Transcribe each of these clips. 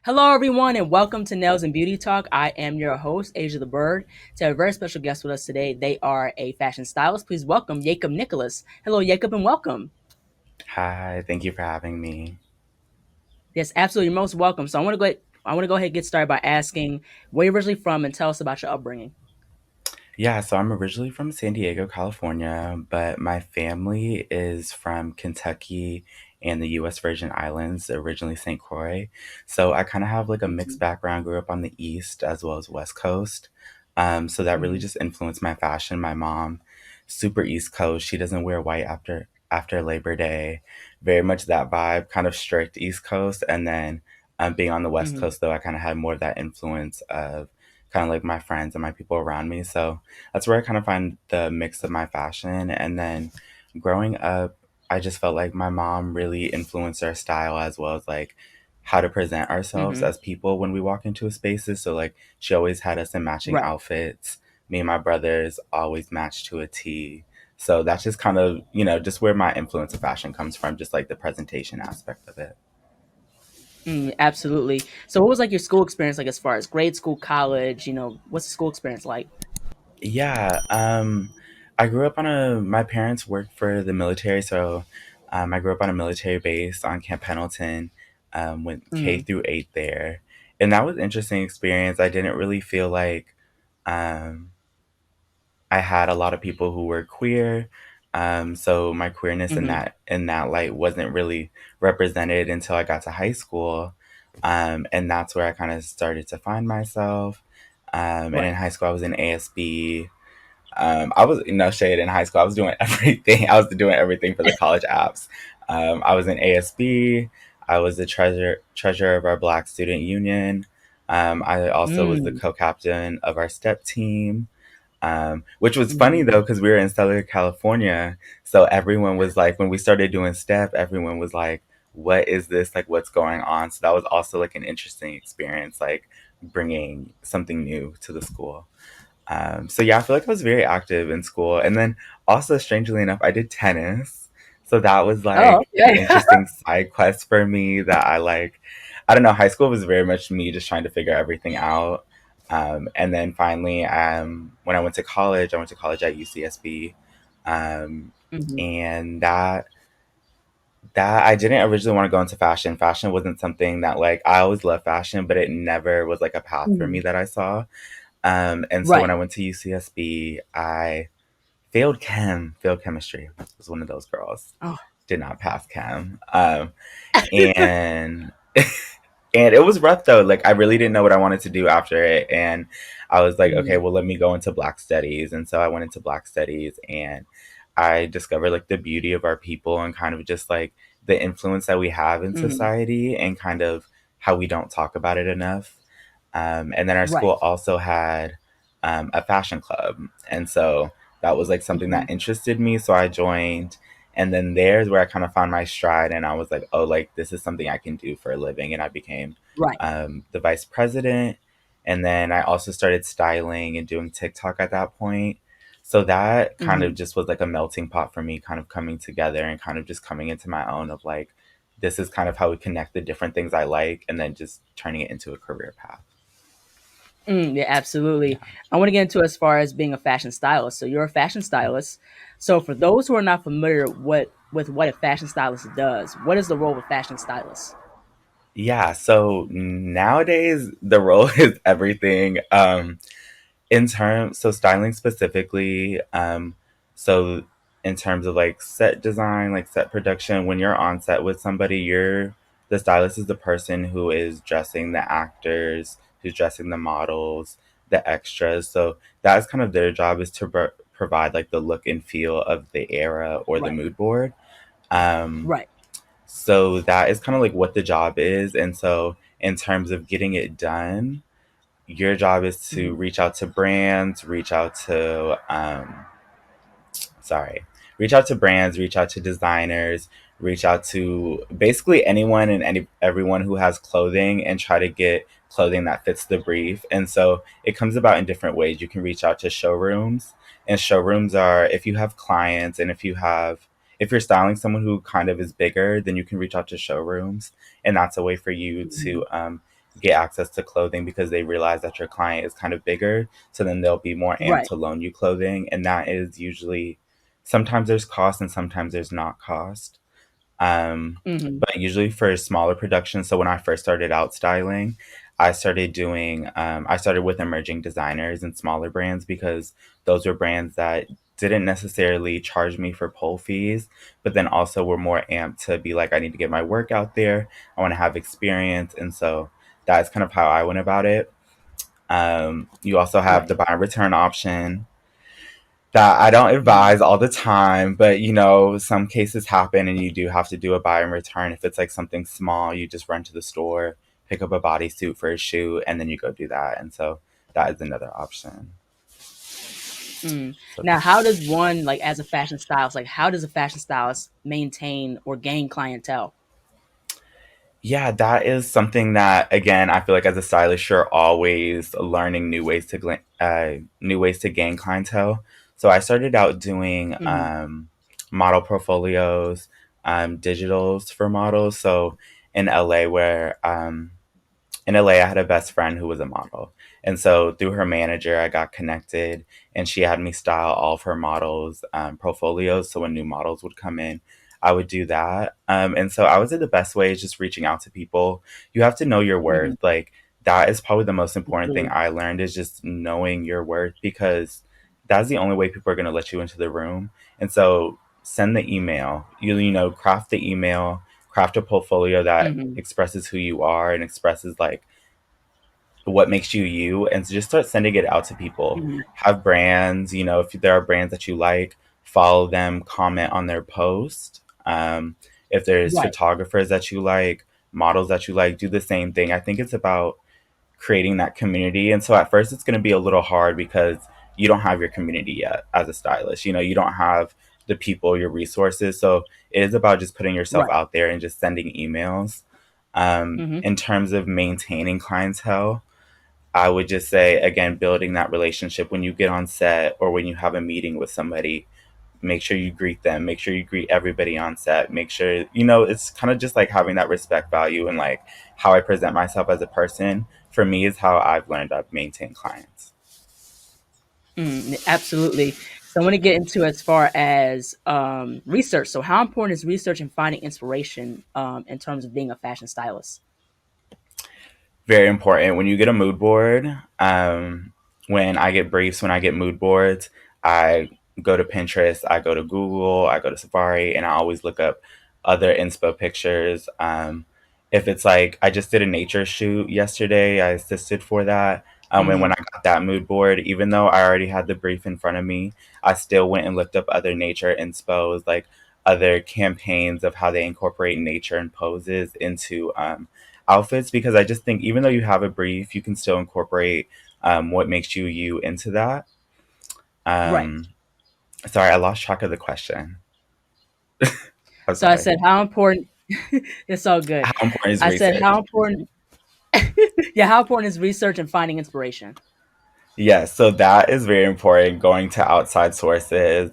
Hello, everyone, and welcome to Nails and Beauty Talk. I am your host, Asia the Bird. To have a very special guest with us today, they are a fashion stylist. Please welcome ye-cob Nicolas. Hello, ye-cob, and welcome. Hi, thank you for having me. Yes, absolutely, you're most welcome. So I want to go ahead and get started by asking where you're originally from and tell us about your upbringing. Yeah, so I'm originally from San Diego, California, but my family is from Kentucky and the US Virgin Islands, originally St. Croix. So I kind of have like a mixed Mm-hmm. background, grew up on the East as well as West Coast. So that really Mm-hmm. just influenced my fashion. My mom, super East Coast, she doesn't wear white after Labor Day. Very much that vibe, kind of strict East Coast. And then being on the West Mm-hmm. Coast, though, I kind of had more of that influence of kind of like my friends and my people around me. So that's where I kind of find the mix of my fashion. And then growing up, I just felt like my mom really influenced our style as well as like how to present ourselves Mm-hmm. as people when we walk into spaces. So like she always had us in matching Right. outfits. Me and my brothers always matched to a T. So that's just kind of, just where my influence of fashion comes from, just like the presentation aspect of it. Absolutely. So, what was like your school experience like as far as grade school, college? What's the school experience like? Yeah, I grew up my parents worked for the military, so I grew up on a military base on Camp Pendleton, went K Mm-hmm. through 8 there. And that was an interesting experience. I didn't really feel like um, I had a lot of people who were queer. So my queerness in Mm-hmm. that light wasn't really represented until I got to high school. And that's where I kind of started to find myself. And in Right. high school, I was in ASB. I was no shade in high school. I was doing everything. I was doing everything for the college apps. I was in ASB. I was the treasurer of our Black Student Union. I also was the Mm-hmm. co-captain of our step team. Which was funny though, because we were in Southern California. So everyone was like, when we started doing step, everyone was like, what is this? Like, what's going on? So that was also like an interesting experience, like bringing something new to the school. So yeah, I feel like I was very active in school. And then also, strangely enough, I did tennis. So that was Oh, like an okay. interesting side quest for me that I like. I don't know, high school was very much me just trying to figure everything out. And then finally, when I went to college at UCSB. Um, Mm-hmm. and that I didn't originally want to go into fashion. Fashion wasn't something that like I always loved fashion, but it never was like a path for me Mm-hmm. that I saw. And so when Right. I went to UCSB, I failed chemistry. I was one of those girls. Oh. Did not pass chem. And and it was rough though. Like I really didn't know what I wanted to do after it, and I was like, okay, Mm-hmm. well, let me go into Black Studies. And so I went into Black Studies, and I discovered like the beauty of our people and kind of just like the influence that we have in Mm-hmm. society and kind of how we don't talk about it enough. And then our Right. school also had a fashion club. And so that was like something Mm-hmm. that interested me. So I joined. And then there's where I kind of found my stride. And I was like, oh, like this is something I can do for a living. And I became Right. the vice president. And then I also started styling and doing TikTok at that point. So that kind Mm-hmm. of just was like a melting pot for me, kind of coming together and kind of just coming into my own of like, this is kind of how we connect the different things I like and then just turning it into a career path. Yeah, absolutely. Yeah. I want to get into as far as being a fashion stylist. So you're a fashion stylist. So for those who are not familiar with what a fashion stylist does, what is the role of a fashion stylist? Yeah, so nowadays the role is everything. So styling specifically, so in terms of like set design, like set production, when you're on set with somebody, the stylist is the person who is dressing the actors, who's dressing the models, the extras. So that's kind of their job is to provide like the look and feel of the era or the Right. mood board. Um, Right. so that is kind of like what the job is. And so in terms of getting it done, your job is to Mm-hmm. reach out to brands, sorry, reach out to brands, reach out to designers, reach out to basically anyone and everyone who has clothing and try to get clothing that fits the brief. And so it comes about in different ways. You can reach out to showrooms, and showrooms are if you have clients and if you're styling someone who kind of is bigger, then you can reach out to showrooms, and that's a way for you Mm-hmm. to get access to clothing because they realize that your client is kind of bigger. So then they'll be more amped Right. to loan you clothing. And that is usually sometimes there's cost and sometimes there's not cost. Mm-hmm. But usually for smaller productions, so when I first started out styling, I started with emerging designers and smaller brands because those were brands that didn't necessarily charge me for pull fees, but then also were more amped to be like, I need to get my work out there. I want to have experience. And so that's kind of how I went about it. You also have Right. the buy and return option that I don't Mm-hmm. advise all the time, but you know, some cases happen and you do have to do a buy and return. If it's like something small, you just run to the store, pick up a bodysuit for a shoot, and then you go do that. And so that is another option. Mm. So Now, how does one, like, as a fashion stylist, like, how does a fashion stylist maintain or gain clientele? yeah, that is something that again I feel like as a stylist you're always learning new ways to gain clientele. So I started out doing Mm-hmm. model portfolios, digitals for models. So in LA where in LA, I had a best friend who was a model. And so through her manager, I got connected and she had me style all of her models' portfolios. So when new models would come in, I would do that. And so I would say the best way is just reaching out to people. You have to know your Mm-hmm. worth. Like, that is probably the most important thing Absolutely. I learned is just knowing your worth because that's the only way people are going to let you into the room. And so send the email. You know, craft the email, craft a portfolio that Mm-hmm. expresses who you are and expresses like what makes you you and just start sending it out to people. Mm-hmm. Have brands, you know, if there are brands that you like, follow them, comment on their post. If there's Right. photographers that you like, models that you like, do the same thing. I think it's about creating that community. And so at first it's going to be a little hard because you don't have your community yet as a stylist. You know, you don't have the people, your resources. So it is about just putting yourself Right. out there and just sending emails. Mm-hmm. In terms of maintaining clientele, I would just say, again, building that relationship when you get on set or when you have a meeting with somebody, make sure you greet them, make sure you greet everybody on set, make sure, you know, it's kind of just like having that respect value and like how I present myself as a person. For me, is how I've learned I've maintained clients. Mm, absolutely. So I want to get into as far as research. So how important is research and finding inspiration in terms of being a fashion stylist? Very important. When you get a mood board, when I get briefs, when I get mood boards, I go to Pinterest, I go to Google, I go to Safari, and I always look up other inspo pictures. If it's like I just did a nature shoot yesterday, I assisted for that. And Mm-hmm. when I got that mood board, even though I already had the brief in front of me, I still went and looked up other nature inspos, like other campaigns of how they incorporate nature and poses into outfits because I just think even though you have a brief, you can still incorporate what makes you you into that. Right. Um, sorry, I lost track of the question. I'm So I sorry. said, how important? It's all good. How important is I said, research? how important? Yeah, how important is research and finding inspiration? Yes, so that is very important going to outside sources.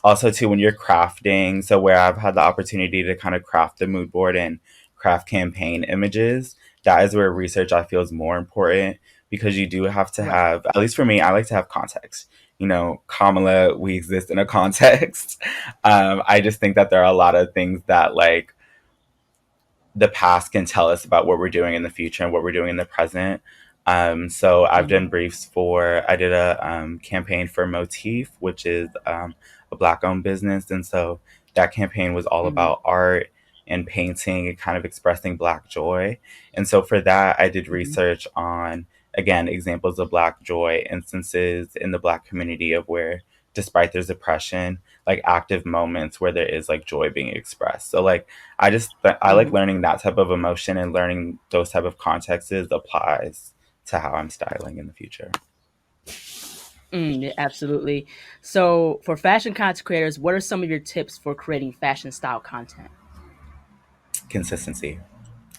Also, too, when you're crafting, so where I've had the opportunity to kind of craft the mood board and craft campaign images, that is where research I feel is more important because you do have to Right. have, at least for me, I like to have context. You know, Kamala, we exist in a context. I just think that there are a lot of things that, like, the past can tell us about what we're doing in the future and what we're doing in the present. So I've Mm-hmm. done briefs for, I did a campaign for Motif, which is a black owned business. And so that campaign was all Mm-hmm. about art and painting and kind of expressing black joy. And so for that, I did Mm-hmm. research on, again, examples of black joy instances in the black community of where, despite there's oppression, like active moments where there is like joy being expressed. So like I like Mm-hmm. learning that type of emotion and learning those type of contexts applies to how I'm styling in the future. Mm, yeah, absolutely. So for fashion content creators, what are some of your tips for creating fashion style content? Consistency.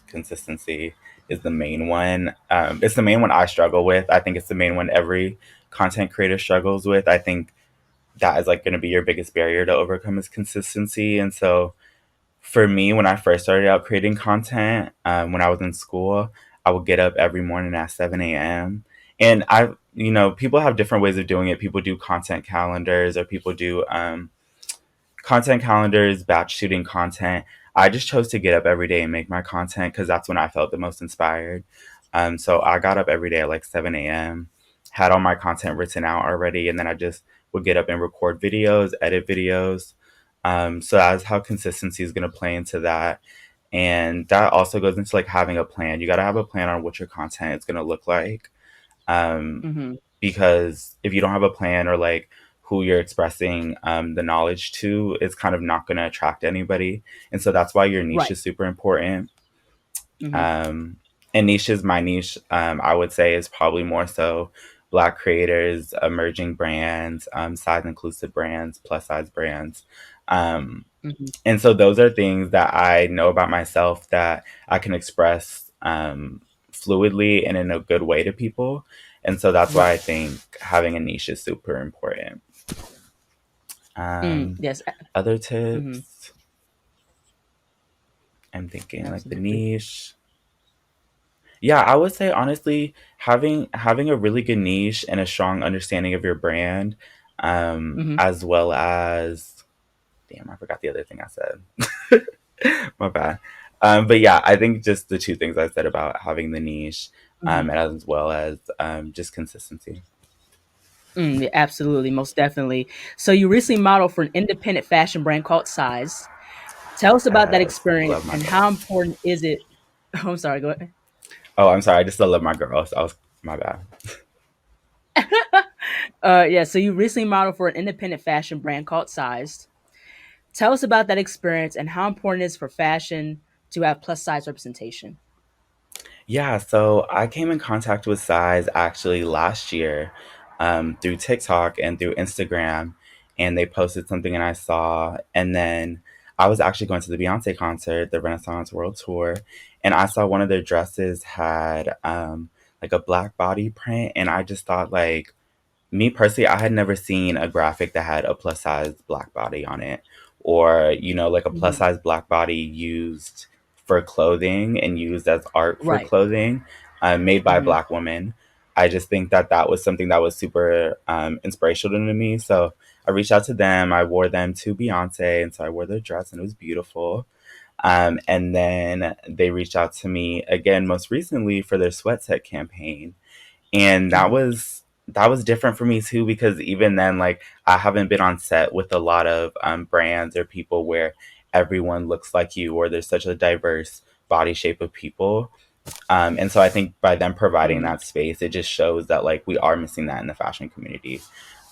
Consistency is the main one. It's the main one I struggle with. I think it's the main one every content creator struggles with. I think that is like going to be your biggest barrier to overcome is consistency. And so for me, when I first started out creating content, when I was in school, I would get up every morning at 7 a.m. And people have different ways of doing it. People do content calendars, or people do content calendars, batch shooting content. I just chose to get up every day and make my content because that's when I felt the most inspired. So I got up every day at like 7 a.m., had all my content written out already, and then I just would get up and record videos, edit videos. So that's how consistency is going to play into that. And that also goes into like having a plan. You got to have a plan on what your content is going to look like. Um, Mm-hmm. because if you don't have a plan, or like who you're expressing the knowledge to, is kind of not going to attract anybody. And so that's why your niche Right. is super important. Mm-hmm. Um, and niche is my niche. I would say is probably more so Black creators, emerging brands, size inclusive brands, plus size brands. Um, Mm-hmm. and so those are things that I know about myself that I can express fluidly and in a good way to people. And so that's why I Right. think having a niche is super important. Mm, Um, yes. Other Mm-hmm. tips, I'm thinking like the Absolutely. niche. Yeah, I would say honestly, having a really good niche and a strong understanding of your brand, Mm-hmm. as well as, damn, I forgot the other thing I said. My bad. But yeah, I think just the two things I said about having the niche, Mm-hmm. and as well as just consistency. Mm, yeah, absolutely, most definitely. So you recently modeled for an independent fashion brand called Size. Tell us about that Yes, experience love my and how girls. important is it? Oh, I'm sorry. Go ahead. Oh, I'm sorry. I just still love my girls. I was my bad. Yeah. So you recently modeled for an independent fashion brand called Sized. Tell us about that experience and how important it is for fashion to have plus size representation. Yeah, so I came in contact with Size actually last year, through TikTok and through Instagram, and they posted something and I saw, and then I was actually going to the Beyonce concert, the Renaissance World Tour, and I saw one of their dresses had like a black body print, and I just thought like, me personally, I had never seen a graphic that had a plus size black body on it, or like a plus Mhm. size black body used for clothing and used as art for Right. clothing, made by a Mhm. black woman. I just think that that was something that was super inspirational to me. So I reached out to them. I wore them to Beyonce, and so I wore their dress, and it was beautiful. And then they reached out to me again most recently for their sweat set campaign, and Mhm. that was different for me too, because even then, like, I haven't been on set with a lot of brands or people where everyone looks like you, or there's such a diverse body shape of people. And so I think by them providing Mhm. that space, it just shows that like we are missing that in the fashion community.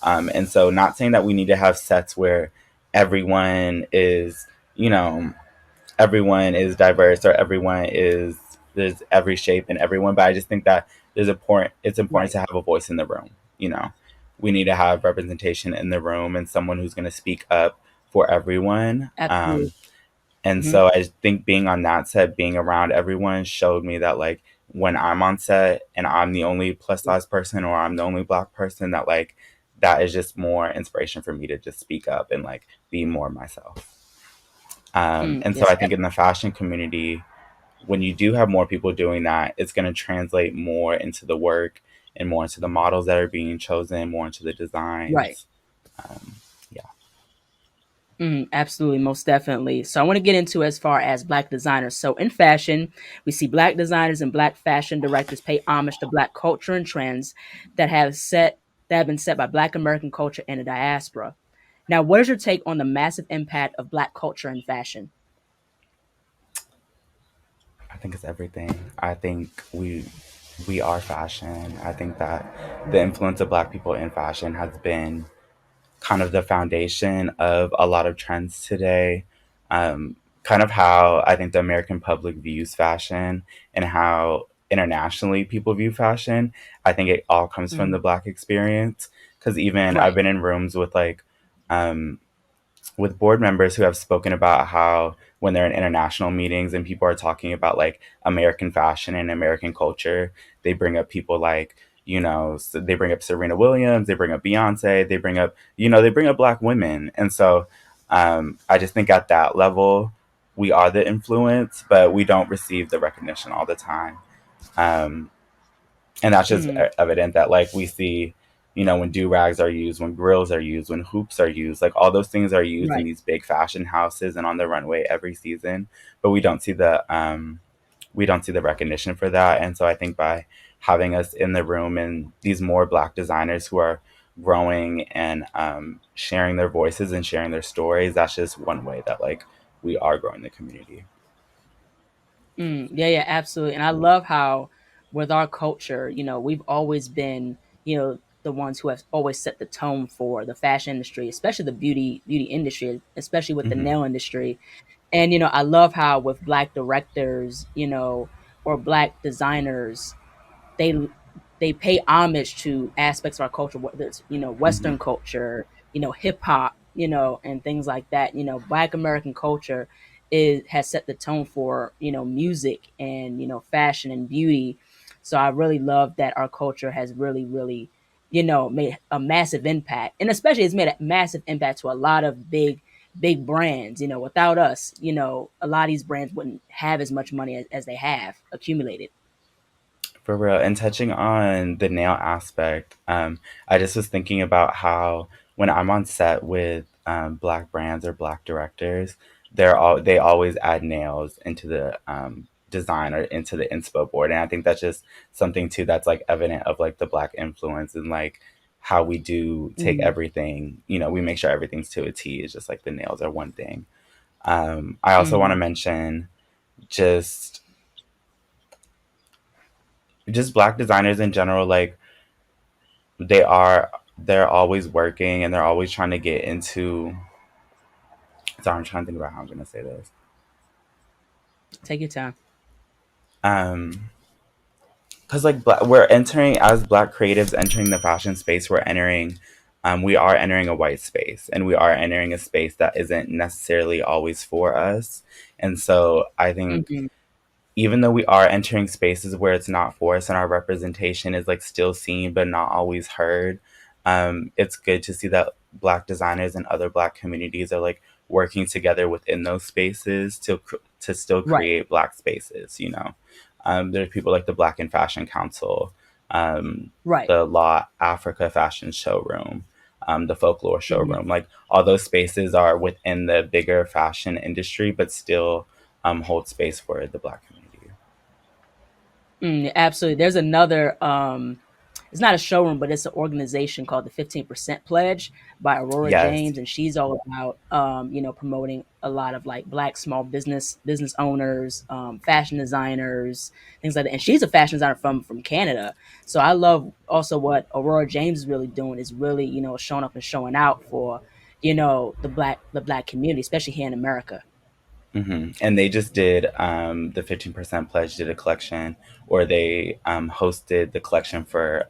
And so, not saying that we need to have sets where everyone is, you know everyone is diverse, or everyone is, there's every shape and everyone, but I just think that it's important Right. to have a voice in the room. We need to have representation in the room, and someone who's going to speak up for everyone. Absolutely. And Mhm. so I think being on that set, being around everyone, showed me that like when I'm on set and I'm the only plus size person, or I'm the only black person, that like that is just more inspiration for me to just speak up and like be more myself. Mm, And so yes. I think in the fashion community, when you do have more people doing that, it's going to translate more into the work, and more into the models that are being chosen, more into the Right. designs. Yeah, Mm, absolutely, most definitely. So I want to get into as far as black designers. So in fashion, we see black designers and black fashion directors pay homage to black culture and trends that have been set by black American culture and the diaspora. Now, what is your take on the massive impact of black culture and fashion? I think it's everything. I think we are fashion. I think that the influence of Black people in fashion has been kind of the foundation of a lot of trends today. Kind of how I think the American public views fashion, and how internationally people view fashion. I think it all comes from Mhm. the Black experience. Because even I've Right. been in rooms um, with board members who have spoken about how when they're in international meetings and people are talking about like American fashion and American culture, they bring up people like, they bring up Serena Williams, they bring up Beyonce, they bring up black women. And so I just think at that level, we are the influence, but we don't receive the recognition all the time. Um, and that's just Mm-hmm. evident that like we see, when do rags are used, when grills are used, when hoops are used, like all those things are used in Right. these big fashion houses and on the runway every season, but we don't see the recognition for that. And so I think by having us in the room and these more Black designers who are growing and sharing their voices and sharing their stories, that's just one way that like we are growing the community. Yeah, yeah, absolutely. And I love how with our culture, we've always been, the ones who have always set the tone for the fashion industry, especially the beauty industry, especially with the Hmm. nail industry. And I love how with black directors, or black designers, they they pay homage to aspects of our culture, whether it's Hmm. Western culture, hip hop, and things like that. Black American culture is has set the tone for music and fashion and beauty. So I really love that our culture has really made a massive impact, and especially it's made a massive impact to a lot of big brands. Without us, a lot of these brands wouldn't have as much money as they have accumulated. For real. And touching on the nail aspect, I just was thinking about how when I'm on set with Black brands or Black directors, they always add nails into the design or into the inspo board, and I think that's just something too that's like evident of like the Black influence and like how we do take Mhm. everything. We make sure everything's to a T. It's just like the nails are one thing. I also want to Mhm. mention just just Black designers in general, like they're always working and they're always trying to get into. Sorry, I'm trying to think about how I'm going to say this. Take your time. Because like we're entering as Black creatives entering the fashion space, we are entering a white space, and we are entering a space that isn't necessarily always for us. And so I think Mhm. even though we are entering spaces where it's not for us and our representation is like still seen but not always heard, it's good to see that Black designers and other Black communities are like working together within those spaces to still Right. create Black spaces. There's people like the Black in Fashion Council, um, Right. the Law Africa Fashion Showroom, the Folklore Mhm. Showroom. Like all those spaces are within the bigger fashion industry, but still hold space for the Black community. Absolutely. There's another it's not a showroom, but it's an organization called the 15% Pledge by Aurora Yes. James, and she's all about promoting a lot of like black small business owners, fashion designers, things like that. And she's a fashion designer from Canada. So I love also what Aurora James is really doing is really, showing up and showing out for, the black community, especially here in America. And they just did the 15% Pledge did a collection, or they hosted the collection for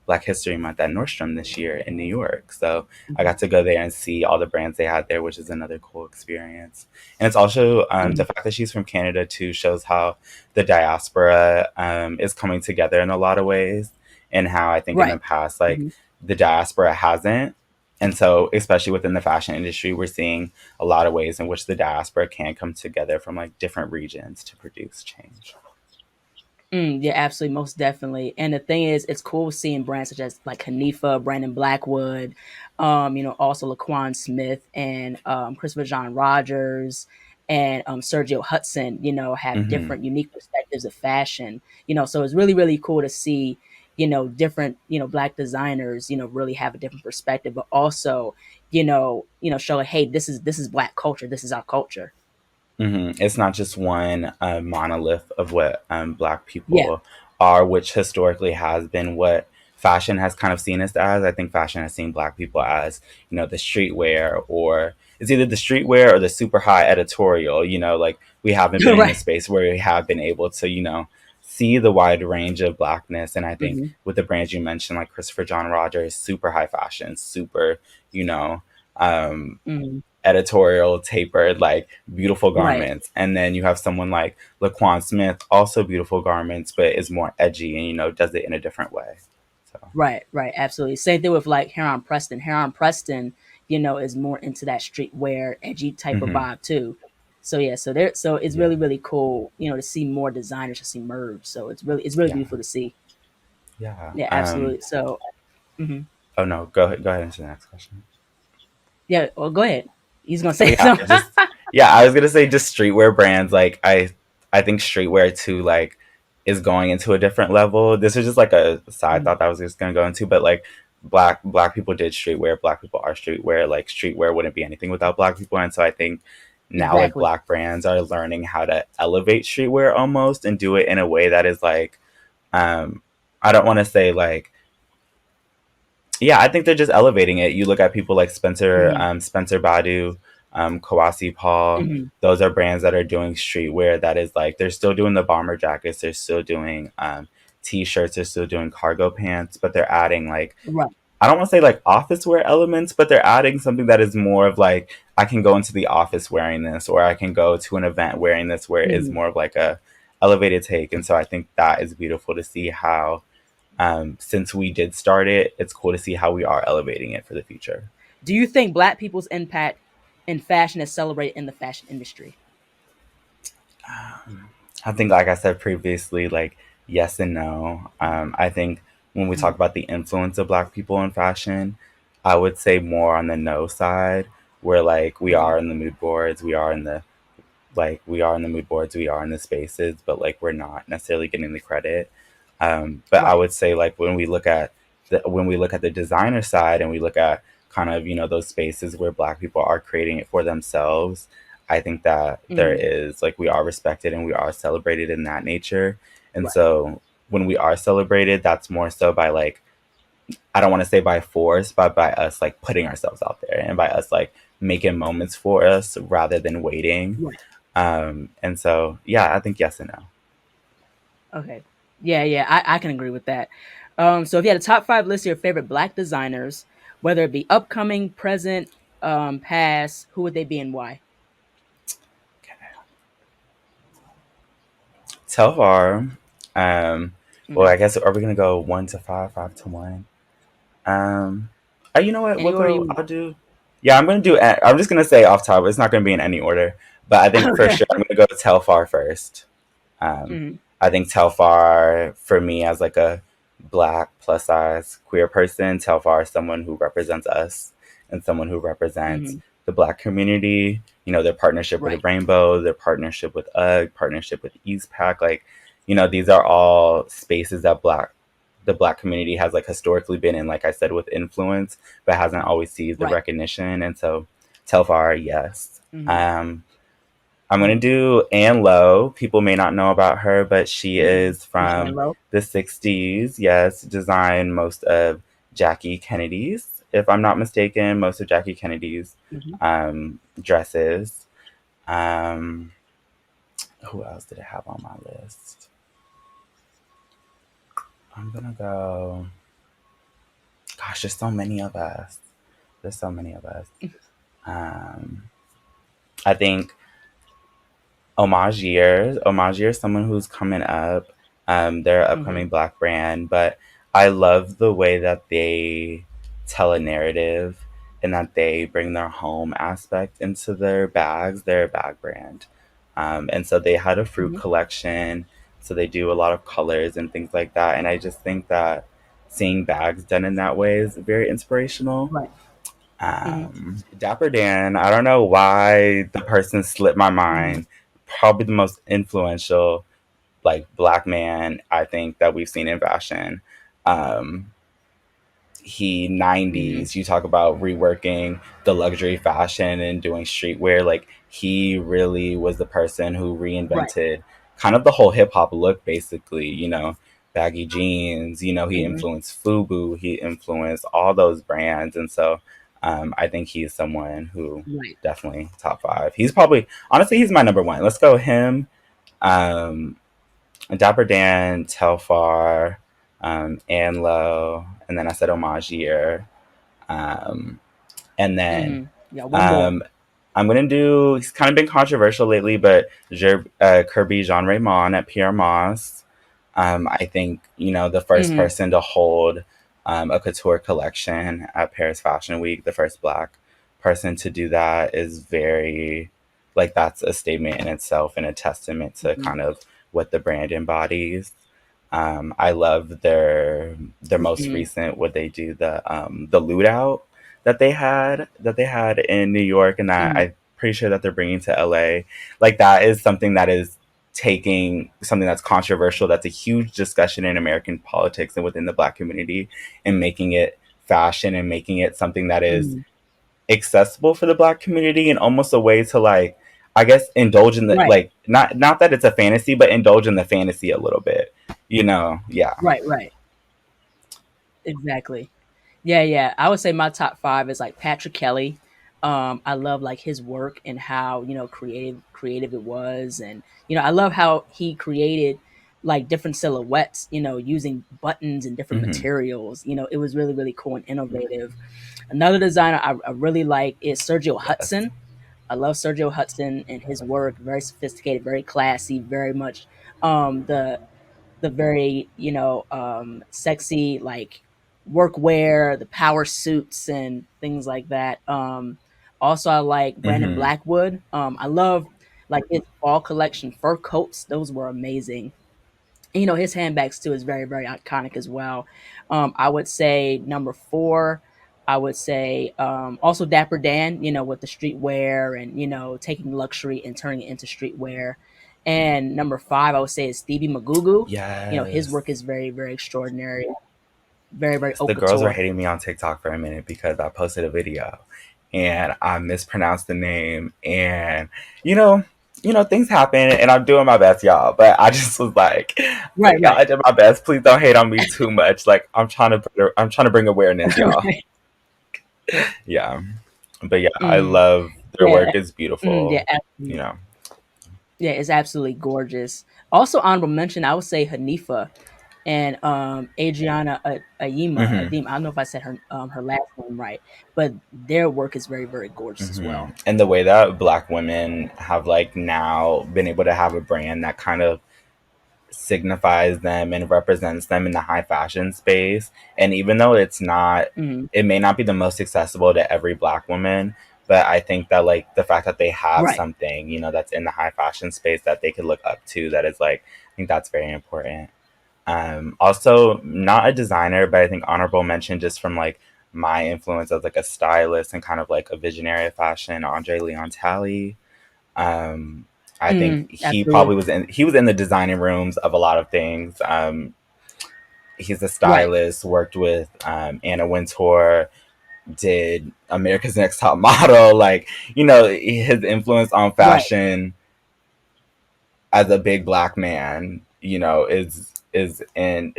Black History Month at Nordstrom this year in New York. So I Mhm. got to go there and see all the brands they had there, which is another cool experience. And it's also the Mhm. fact that she's from Canada too shows how the diaspora is coming together in a lot of ways, and how I think in the Right. past, like Mhm. the diaspora hasn't. And so, especially within the fashion industry, we're seeing a lot of ways in which the diaspora can come together from like different regions to produce change. Yeah, absolutely, most definitely. And the thing is, it's cool seeing brands such as like Hanifa, Brandon Blackwood, also Laquan Smith and Christopher John Rogers and Sergio Hudson, have Hmm. different unique perspectives of fashion. So it's really cool to see, different, black designers, really have a different perspective, but also, show like, hey, this is black culture, this is our culture. It's not just one monolith of what Black Yeah. people are, which historically has been what fashion has kind of seen us as. I think fashion has seen Black people as, the streetwear, or it's either the streetwear or the super high editorial. Like we haven't been in a Right. space where we have been able to, see the wide range of Blackness. And I think Hmm. with the brands you mentioned, like Christopher John Rogers, super high fashion, super, you know, um, Hmm. editorial, tapered, like beautiful Right. garments. And then you have someone like Laquan Smith, also beautiful garments, but is more edgy and, does it in a different way. So, Right, absolutely. Same thing with like Heron Preston. Heron Preston, is more into that streetwear, edgy type of hmm. vibe too. So yeah, so it's Yeah. really really cool, to see more designers just emerge. So it's really Yeah. beautiful to see. Yeah. Yeah, absolutely. So Oh no, go ahead. Go ahead into the next question. yeah, well, go ahead. He's gonna Oh say yeah, something. yeah, I was gonna say just streetwear brands. Like I think streetwear too like is going into a different level. This is just like a side Mhm. thought that I was just gonna go into, but like black people did streetwear. Black people are streetwear. Like streetwear wouldn't be anything without black people, and so I think now like Exactly. black brands are learning how to elevate streetwear almost and do it in a way that is like um I don't want to say like yeah, I think they're just elevating it. You look at people like Hmm. Spencer Badu, Kawasi Paul. Hmm. Those are brands that are doing streetwear that is like they're still doing the bomber jackets, they're still doing t-shirts, they're still doing cargo pants, but they're adding like Right. I don't want to say like office wear elements, but they're adding something that is more of like I can go into the office wearing this, or I can go to an event wearing this, where it is Hmm. more of like a elevated take. And so I think that is beautiful to see how since we did start it, it's cool to see how we are elevating it for the future. Do you think Black people's impact in fashion is celebrated in the fashion industry? I think, like I said previously, like yes and no. I think when we talk Mhm. about the influence of Black people in fashion, I would say more on the no side, where like we Okay. are in the mood boards, we are in the like we are in the mood boards, we are in the spaces, but like we're not necessarily getting the credit. But I Right. would say like when we look at the designer side and we look at kind of those spaces where Black people are creating it for themselves, I think that there Hmm. is like we are respected and we are celebrated in that nature. And Right. so when we are celebrated, that's more so by like I don't want to say by force, but by us like putting ourselves out there and by us like making moments for us rather than waiting. Right. And so, yeah, I think yes and no. Okay. Yeah, yeah, I can agree with that. So if you had a top five list of your favorite Black designers, whether it be upcoming, present, past, who would they be and why? Telvar, um, well, Hmm. I guess are we gonna go 1 to 5, 5 to 1? Um, you know what? Any We'll order you go. want. I'll do. Yeah, I'm gonna do. I'm just gonna say off top. It's not gonna be in any order, but I think for Okay. sure I'm gonna go Telfar first. Um, Hmm. I think Telfar, for me, as like a Black plus size queer person, Telfar is someone who represents us and someone who represents Hmm. the Black community. Their partnership with Right. the Rainbow, their partnership with UGG, partnership with Eastpak. Like, these are all spaces that the Black community has like historically been in, like I said, with influence, but hasn't always seized the Right. recognition. And so, Telfar, yes. Hmm. Um, I'm gonna Hmm. do Anne Lowe. People may not know about her, but she Hmm. is Miss Ann from Lowe. the '60s. Yes, designed most of Jackie Kennedy's, if I'm not mistaken, most of Jackie Kennedy's Hmm. dresses. Um, who else did I have on my list? I'm gonna go. Gosh, there's so many of us. There's so many of us. Um, I think Omagier is someone who's coming up. They're an Hmm. upcoming Black brand, but I love the way that they tell a narrative and that they bring their home aspect into their bags. They're a bag brand. And so they had a fruit Hmm. collection. So they do a lot of colors and things like that. And I just think that seeing bags done in that way is very inspirational. Right. Hmm. Dapper Dan, I don't know why the person slipped my Hmm. mind. Probably the most influential like Black man I think that we've seen in fashion. Um, he Hmm. 90s, you talk about reworking the luxury fashion and doing streetwear, like he really was the person who Right. reinvented kind of the whole hip hop look, basically. Baggy jeans. He Hmm. influenced Fubu, he influenced all those brands. And so I think he's someone who Right. definitely top five. He's probably, honestly, he's my number one. Let's go him. um Dapper Dan, Telfar, Anlo, and then I said Omagier. Um, and then Hmm. Yeah. One more. um, I'm gonna do. He's kind of been controversial lately, but Kirby Jean Raymond at Pierre Moss. I think the first Hmm. person to hold a couture collection at Paris Fashion Week, the first Black person to do that, is very like that's a statement in itself and a testament to Mhm. kind of what the brand embodies. I love their most Mhm. recent what they do the loot out that they had in New York, and that Mhm. I'm pretty sure that they're bringing to LA. Like that is something that is taking something that's controversial, that's a huge discussion in American politics and within the Black community, and making it fashion and making it something that is Mhm. accessible for the Black community, and almost a way to like, I guess, indulge in the Right. like, not that it's a fantasy, but indulge in the fantasy a little bit, you know? Yeah. Right. Right. Exactly. Yeah, yeah. I would say my top 5 is, like, Patrick Kelly. I love, like, his work and how, creative it was, and, I love how he created, like, different silhouettes, using buttons and different Hmm. materials. It was really, really cool and innovative. Another designer I really like is Sergio Yes. Hudson. I love Sergio Hudson and his work, very sophisticated, very classy, very much, the very, sexy, like, workwear, the power suits and things like that. Also I like Brandon Hmm. Blackwood. I love, like, his fall collection fur coats. Those were amazing. And, his handbags too is very, very iconic as well. I would say number 4, I would say, also Dapper Dan, with the streetwear and, taking luxury and turning it into streetwear. And number 5, I would say is Stevie Magugu. His Yes. work is very, very extraordinary, very, very Yes, haute the girls were couture. hating me on TikTok for a minute because I posted a video and I mispronounced the name, and you know, things happen, and I'm doing my best, y'all. But I just was Right, like, y'all, right. I did my best. Please don't hate on me too much. Like I'm trying to bring awareness, y'all. Right. Yeah, but yeah, I Mm, love their yeah. work is Yeah, beautiful. You absolutely. know. Yeah, it's absolutely gorgeous. Also honorable mention, I would say Hanifa and Adriana Hmm. Adim. I don't know if I said her last name right, but their work is very, very gorgeous as Hmm. well. And the way that Black women have like now been able to have a brand that kind of signifies them and represents them in the high fashion space. And even though Mhm. it may not be the most accessible to every Black woman, but I think that like the fact that they have Right. something, that's in the high fashion space that they could look up to, that is like, I think that's very important. Also, not a designer, but I think honorable mention just from like my influence as like a stylist and kind of like a visionary of fashion, Andre Leon Talley. um, I think Absolutely. he was in the designing rooms of a lot of things. He's a Right. stylist, worked with Anna Wintour, did America's Next Top Model. Like, his influence on Right. fashion as a big Black man, is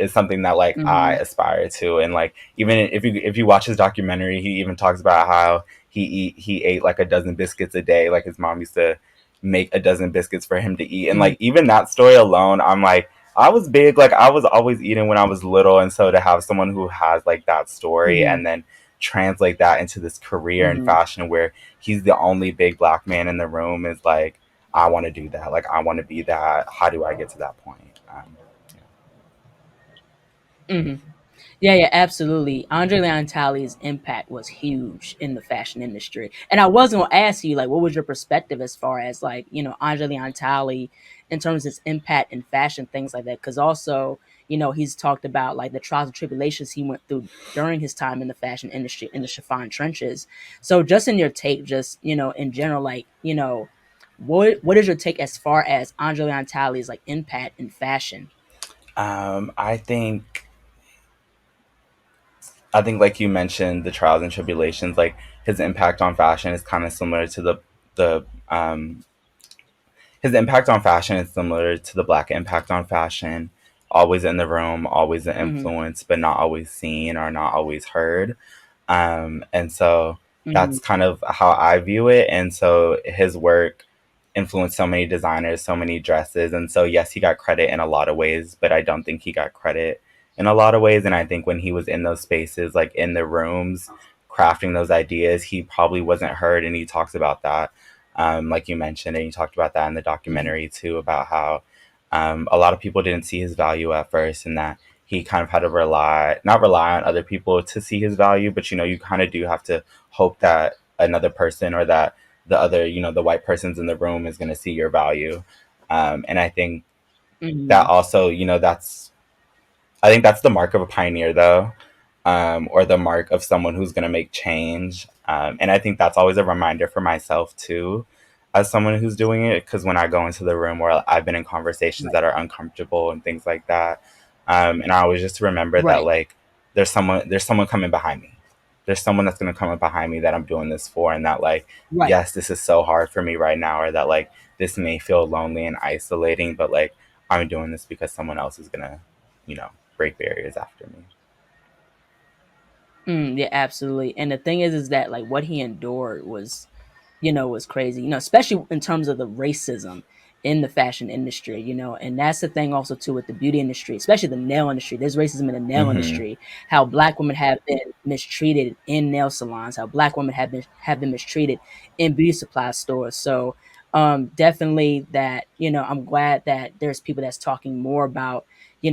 something that like I Mhm. aspire to. And like, even if you watch his documentary, he even talks about how he ate like a dozen biscuits a day. Like his mom used to make a dozen biscuits for him to eat. And Mhm. like, even that story alone, I'm like, I was big, like I was always eating when I was little. And so to have someone who has like that story Mhm. and then translate that into this career in Mhm. fashion where he's the only big Black man in the room is like, I want to do that. Like, I want to be that. How do I get to that point? Mhm. Yeah, yeah, absolutely. Andre Leon Talley's impact was huge in the fashion industry. And I was gonna ask you, like, what was your perspective as far as like, Andre Leon Talley in terms of his impact in fashion, things like that? Because also, he's talked about like the trials and tribulations he went through during his time in the fashion industry in the chiffon trenches. So just in your take, just in general, like, what is your take as far as Andre Leon Talley's like impact in fashion? I think, like you mentioned, the trials and tribulations, like his impact on fashion is kind of similar to the his impact on fashion is similar to the Black impact on fashion. Always in the room, always an Hmm. influence, but not always seen or not always heard. And so Hmm. that's kind of how I view it. And so his work influenced so many designers, so many dresses. And so, yes, he got credit in a lot of ways, but I don't think he got credit in a lot of ways. And I think when he was in those spaces, like in the rooms, crafting those ideas, he probably wasn't heard. And he talks about that, like you mentioned. And he talked about that in the Hmm. documentary too, about how a lot of people didn't see his value at first, and that he kind of had to not rely on other people to see his value, but you kind of do have to hope that another person or that the other, the white person's in the room is going to see your value. And I think that Mhm. also, I think that's the mark of a pioneer, though, or the mark of someone who's going to make change. And I think that's always a reminder for myself, too, as someone who's doing it. Because when I go into the room where I've been in conversations Right. that are uncomfortable and things like that, and I always just remember that, Right. like, there's someone coming behind me. There's someone that's going to come up behind me that I'm doing this for, and that, like, Right. yes, this is so hard for me right now, or that, like, this may feel lonely and isolating, but, like, I'm doing this because someone else is going to, break barriers after me. Yeah, absolutely. And the thing is that like what he endured was, was crazy. Especially in terms of the racism in the fashion industry. And that's the thing also too with the beauty industry, especially the nail industry. There's racism in the nail Hmm. industry. How black women have been mistreated in nail salons. How black women have been mistreated in beauty supply stores. So definitely that I'm glad that there's people that's talking more about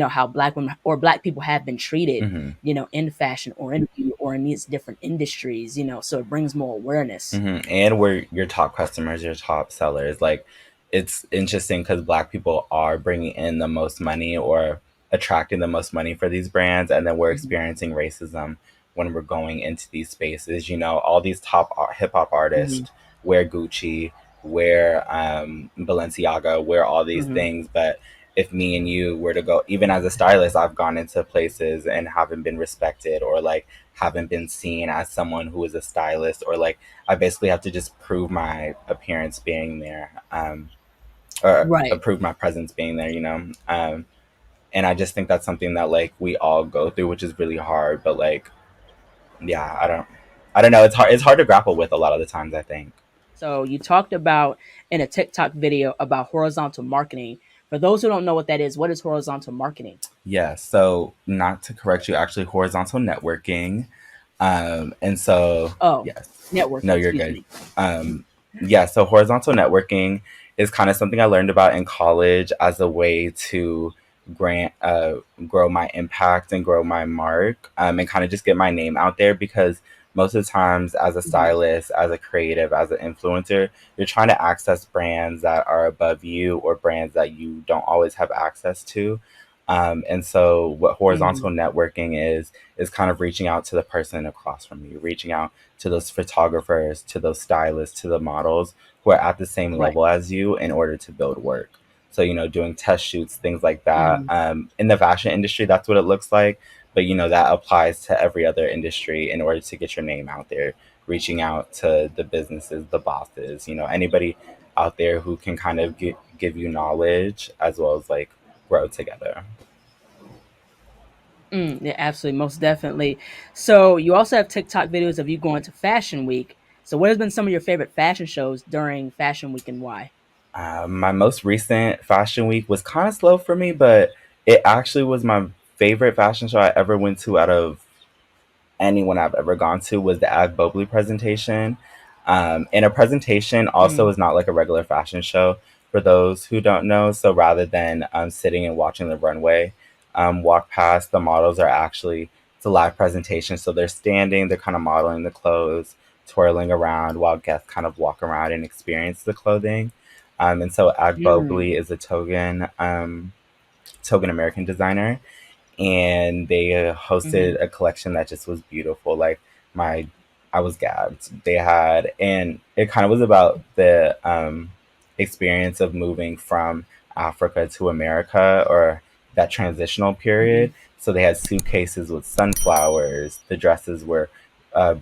how black women or black people have been treated Hmm. in fashion or in beauty or in these different industries, so it brings more awareness. And we're your top customers, your top sellers. Like, it's interesting because Black people are bringing in the most money or attracting the most money for these brands, and then we're Mhm, experiencing racism when we're going into these spaces. All these top hip hop mhm, artists wear Gucci, wear Balenciaga, wear all these mhm. things, but if me and you were to go, even as a stylist, I've gone into places and haven't been respected, or like haven't been seen as someone who is a stylist, or like I basically have to just prove my appearance being there, or Right. prove my presence being there, and I just think that's something that like we all go through, which is really hard. But like, yeah, I don't know. It's hard to grapple with a lot of the times, I think. So you talked about in a TikTok video about horizontal marketing. For those who don't know what that is, what is horizontal marketing? Yeah. So not to correct you, actually, horizontal networking. And so, Oh, yes, no, networking, you're excuse good. me. Yeah, so horizontal networking is kind of something I learned about in college as a way to grant, grow my impact and grow my mark, and kind of just get my name out there, because most of the times, as a Mhm, stylist, as a creative, as an influencer, you're trying to access brands that are above you or brands that you don't always have access to. And so, what mhm, horizontal networking is kind of reaching out to the person across from you, reaching out to those photographers, to those stylists, to the models who are at the same right. level as you in order to build work. So, doing test shoots, things like that. Mhm, In the fashion industry, that's what it looks like. But, that applies to every other industry in order to get your name out there, reaching out to the businesses, the bosses, anybody out there who can kind of give you knowledge as well as like grow together. yeah, absolutely, most definitely. So you also have TikTok videos of you going to Fashion Week. So what has been some of your favorite fashion shows during Fashion Week and why? My most recent fashion week was kind of slow for me, but it actually was my favorite fashion show I ever went to out of anyone I've ever gone to. Was the Ag Bobley presentation. And a presentation also Mm, is not like a regular fashion show for those who don't know. So rather than sitting and watching the runway walk past, the models are actually, it's a live presentation. So they're standing, they're kind of modeling the clothes, twirling around while guests kind of walk around and experience the clothing. And so Ag mm, Bobley is a Togan American designer, and they mhm, hosted a collection that just was beautiful. Like, my, I was gagged. They had, and it kind of was about the experience of moving from Africa to America, or that transitional mhm. period. So they had suitcases with sunflowers. The dresses were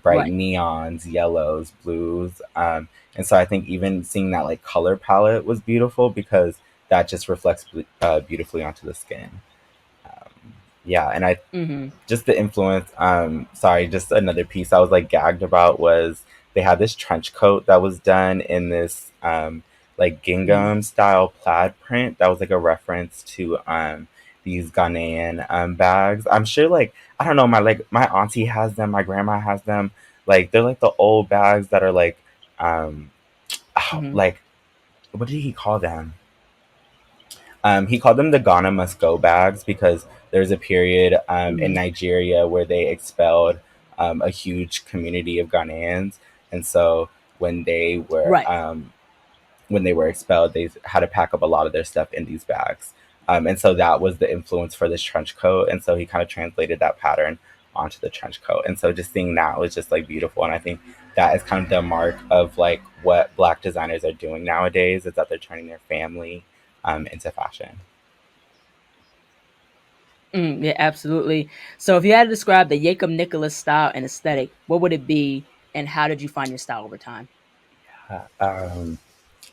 bright Right. neons, yellows, blues. And so I think even seeing that like color palette was beautiful, because that just reflects beautifully onto the skin. Yeah, and I Mhm, just the influence. Sorry, just another piece I was like gagged about was they had this trench coat that was done in this like mhm, gingham style plaid print that was like a reference to these Ghanaian bags. I'm sure, like, I don't know, my auntie has them, my grandma has them. Like, they're like the old bags that are like um mhm, like, what did he call them? He called them the Ghana must go bags, because there's a period in mhm, Nigeria where they expelled a huge community of Ghanaians. And so when they were Right. when they were expelled, they had to pack up a lot of their stuff in these bags. And so that was the influence for this trench coat. And so he kind of translated that pattern onto the trench coat. And so just seeing that was just like beautiful. And I think that is kind of the mark of like what Black designers are doing nowadays is that they're turning their family into fashion. Yeah, absolutely. So, if you had to describe the Jacob Nicolas style and aesthetic, what would it be, and how did you find your style over time? Um,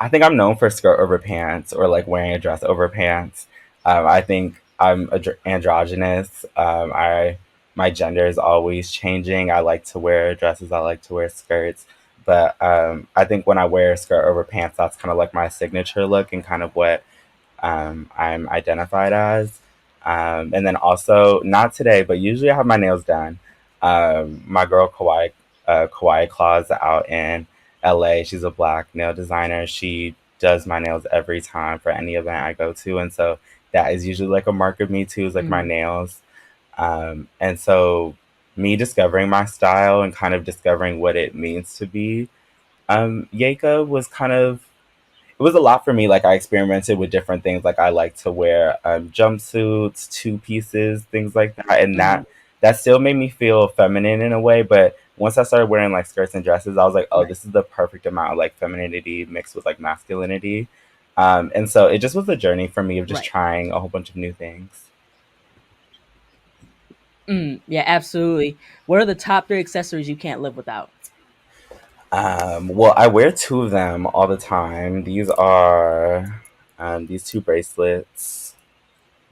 I think I'm known for skirt over pants or like wearing a dress over pants. I think I'm androgynous. I My gender is always changing. I like to wear dresses. I like to wear skirts. But I think when I wear a skirt over pants, that's kind of like my signature look and kind of what I'm identified as. And then also, not today, but usually I have my nails done. My girl Kawaii Claus out in LA. She's a black nail designer. She does my nails every time for any event I go to, and so that is usually like a mark of me too. Is like my Mhm, nails, and so me discovering my style and kind of discovering what it means to be Yaka was kind of it was a lot for me. Like I experimented with different things. Like I like to wear jumpsuits, two pieces, things like that, and mhm, that still made me feel feminine in a way. But once I started wearing like skirts and dresses, I was like, oh, right, this is the perfect amount of like femininity mixed with like masculinity. And so it just was a journey for me of just right. trying a whole bunch of new things. Yeah, absolutely. What are the top 3 accessories you can't live without? Well, I wear two of them all the time. These are these two bracelets.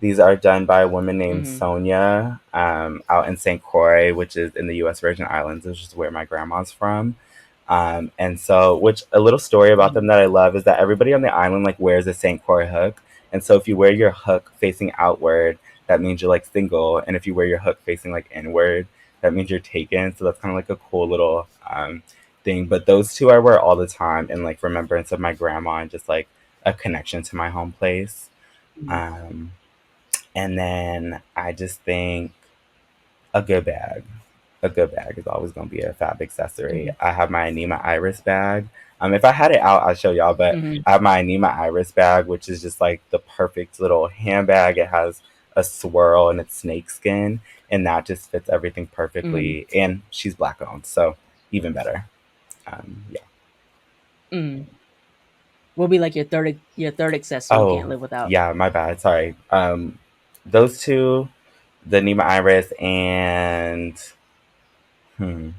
These are done by a woman named Mhm, Sonia out in St. Croix, which is in the U.S. Virgin Islands, which is where my grandma's from. And so, which a little story about mhm, them that I love is that everybody on the island like wears a St. Croix hook. And so, if you wear your hook facing outward, that means you're like single. And if you wear your hook facing like inward, that means you're taken. So that's kind of like a cool little thing. But those two I wear all the time in like remembrance of my grandma and just like a connection to my home place. mhm, Um, and then I just think a good bag. A good bag is always going to be a fab accessory. mhm, I have my Anima Iris bag. If I had it out, I'll show y'all, but mhm, I have my Anima Iris bag, which is just like the perfect little handbag. It has a swirl and it's snake skin, and that just fits everything mhm, perfectly. And she's black owned, so even better. Yeah. mhm. What would be, like, your third accessory you can't Oh, live without? yeah, my bad. Sorry. Those two, the Anima Iris and hmm,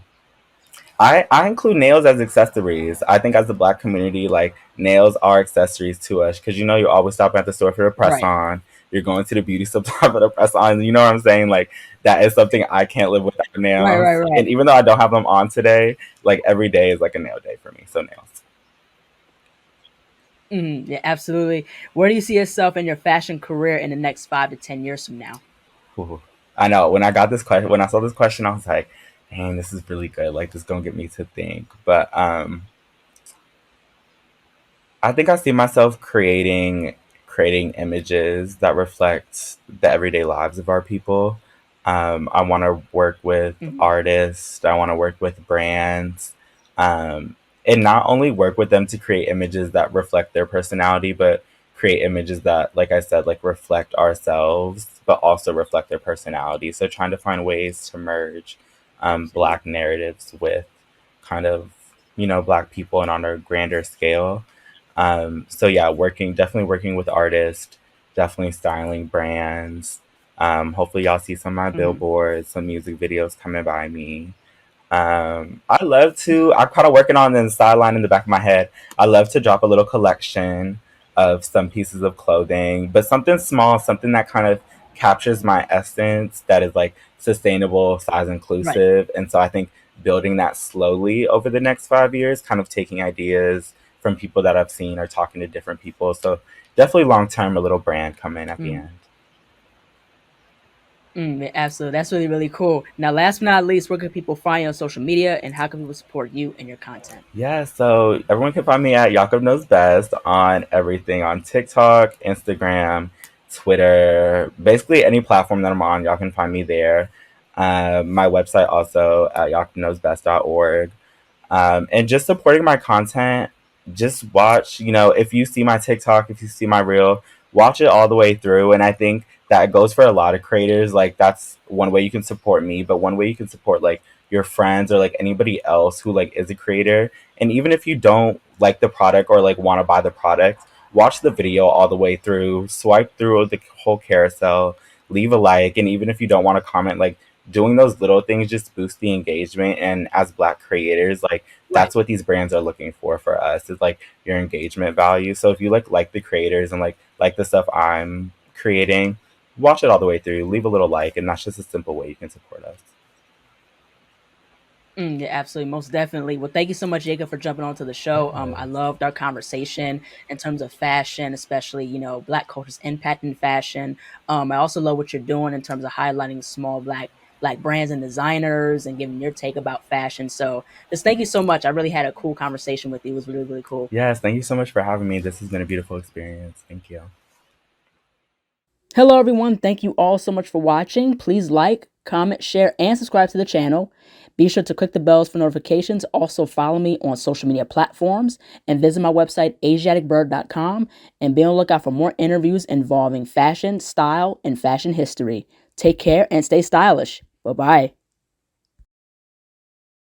I include nails as accessories. I think as the black community, like nails are accessories to us because you know you're always stopping at the store for the press Right. on. You're going to the beauty supply for the press on. You know what I'm saying? Like that is something I can't live without Right, right, nails. right. And even though I don't have them on today, like every day is like a nail day for me. So nails. Yeah, absolutely. Where do you see yourself in your fashion career in the next 5 to 10 years from now? Ooh. I know when I got this question, when I saw this question, I was like, "Dang, this is really good. Like this gonna get me to think." But I think I see myself creating images that reflect the everyday lives of our people. I want to work with Mhm, artists. I want to work with brands, and not only work with them to create images that reflect their personality, but create images that, like I said, like reflect ourselves, but also reflect their personality. So trying to find ways to merge black narratives with kind of black people and on a grander scale. So yeah, definitely working with artists, definitely styling brands. Hopefully y'all see some of my mhm, billboards, some music videos coming by me. I love to. I'm kind of working on the sideline in the back of my head. I love to drop a little collection of some pieces of clothing, but something small, something that kind of captures my essence, that is like sustainable, size right. inclusive. And so I think building that slowly over the next 5 years, kind of taking ideas from people that I've seen or talking to different people. So definitely long term, a little brand coming at the Mhm, end. yeah, absolutely. That's really, really cool. Now, last but not least, where can people find you on social media, and how can people support you and your content? Yeah, so everyone can find me at Jakob Knows Best on everything on TikTok, Instagram, Twitter, basically any platform that I'm on, y'all can find me there. My website also at jakobknowsbest.org. And just supporting my content. Just watch, if you see my TikTok, if you see my reel, watch it all the way through. And I think that goes for a lot of creators. Like, that's one way you can support me, but one way you can support like your friends or like anybody else who like is a creator. And even if you don't like the product or like want to buy the product, watch the video all the way through, swipe through the whole carousel, leave a like, and even if you don't want to comment, like doing those little things just boost the engagement. And as Black creators, like Right. that's what these brands are looking for us is like your engagement value. So if you like the creators and like the stuff I'm creating, watch it all the way through, leave a little like, and that's just a simple way you can support us. Yeah, absolutely, most definitely. Well, thank you so much, Jacob, for jumping onto the show. I Yes. loved our conversation in terms of fashion, especially Black culture's impact in fashion. I also love what you're doing in terms of highlighting small Black brands and designers and giving your take about fashion. So, just thank you so much. I really had a cool conversation with you. It was really really cool. Yes, thank you so much for having me. This has been a beautiful experience. Thank you. Hello, everyone. Thank you all so much for watching. Please like, comment, share, and subscribe to the channel. Be sure to click the bells for notifications. Also, follow me on social media platforms and visit my website, ASIATHABIRD.com, and be on the lookout for more interviews involving fashion, style, and fashion history. Take care and stay stylish. Bye bye.